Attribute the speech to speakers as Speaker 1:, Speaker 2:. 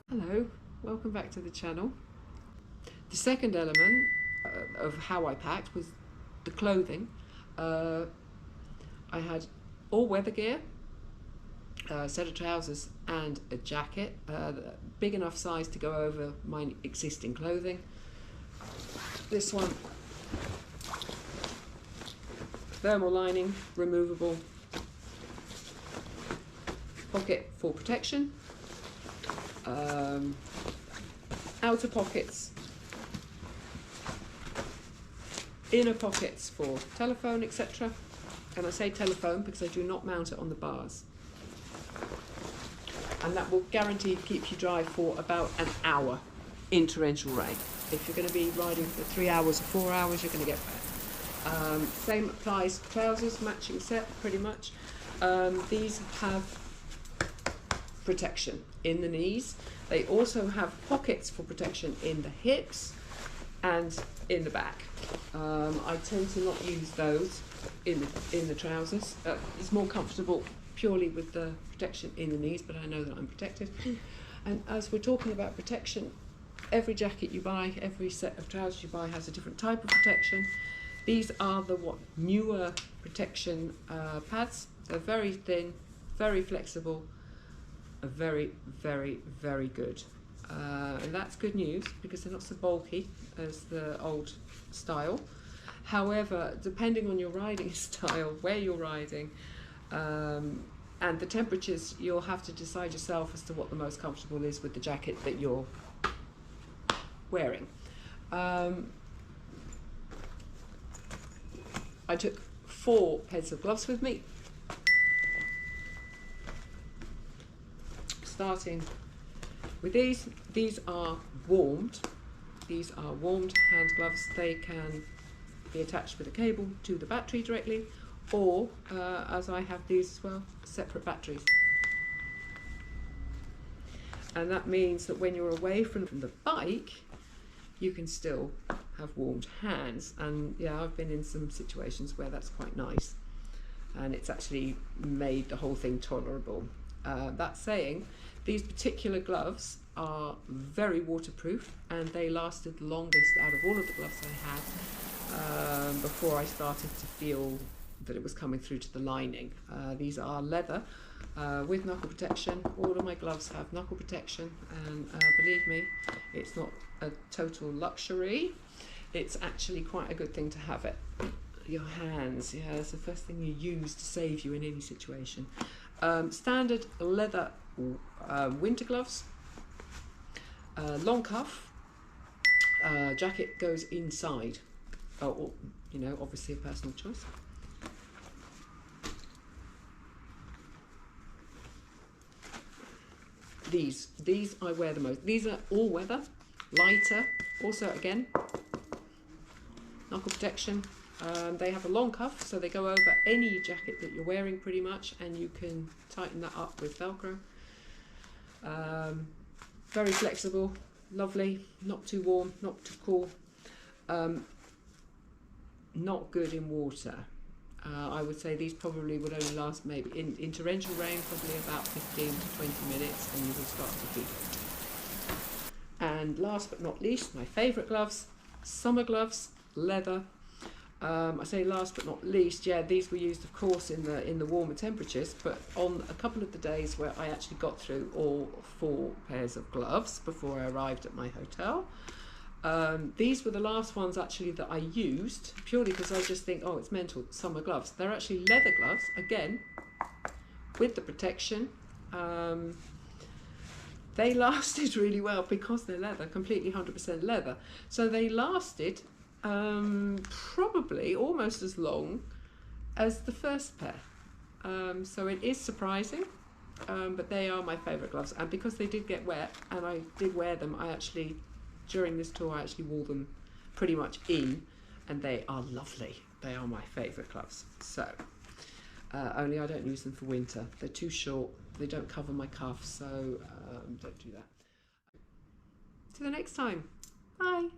Speaker 1: Hello, welcome back to the channel. The second element of how I packed was the clothing. I had all weather gear, a set of trousers and a jacket, big enough size to go over my existing clothing. This one, thermal lining, removable, pocket for protection, outer pockets, inner pockets for telephone, etc. And I say telephone because I do not mount it on the bars. And that will guarantee keep you dry for about an hour in torrential rain. If you're going to be riding for 3 hours or 4 hours, you're going to get wet. Same applies to trousers, matching set pretty much. These have protection in the knees. They also have pockets for protection in the hips and in the back. I tend to not use those in the trousers. It's more comfortable purely with the protection in the knees, but I know that I'm protected. And as we're talking about protection, every jacket you buy, every set of trousers you buy has a different type of protection. These are the newer protection pads. They're very thin, very flexible, very, very, very good. And that's good news because they're not so bulky as the old style. However, depending on your riding style, where you're riding, and the temperatures, you'll have to decide yourself as to what the most comfortable is with the jacket that you're wearing. I took 4 pairs of gloves with me. Starting with these are warmed. These are warmed hand gloves. They can be attached with a cable to the battery directly, or as I have these as well, separate batteries. And that means that when you're away from the bike, you can still have warmed hands. And yeah, I've been in some situations where that's quite nice, and it's actually made the whole thing tolerable. That saying, these particular gloves are very waterproof, and they lasted the longest out of all of the gloves I had before I started to feel that it was coming through to the lining. These are leather with knuckle protection. All of my gloves have knuckle protection, and believe me, it's not a total luxury. It's actually quite a good thing to have it. Your hands, yeah, it's the first thing you use to save you in any situation. Standard leather winter gloves, long cuff, jacket goes inside, or you know, obviously a personal choice. These I wear the most. These are all weather, lighter, also again knuckle protection. They have a long cuff, so they go over any jacket that you're wearing pretty much, and you can tighten that up with Velcro. Very flexible, lovely, not too warm, not too cool. Not good in water. I would say these probably would only last maybe in torrential rain, probably about 15 to 20 minutes, and you will start to feel it. And last but not least, my favourite gloves, summer gloves, leather. I say last but not least, yeah, these were used of course in the warmer temperatures, but on a couple of the days where I actually got through all 4 pairs of gloves before I arrived at my hotel, these were the last ones actually that I used, purely because I just think, oh, it's mental, summer gloves. They're actually leather gloves, again, with the protection. They lasted really well because they're leather, completely 100% leather. So they lasted probably almost as long as the first pair. So it is surprising, but they are my favourite gloves. And because they did get wet, and I did wear them, during this tour I actually wore them pretty much in, and they are lovely. They are my favourite gloves. So, only I don't use them for winter. They're too short, they don't cover my cuffs, so don't do that. Till the next time, bye.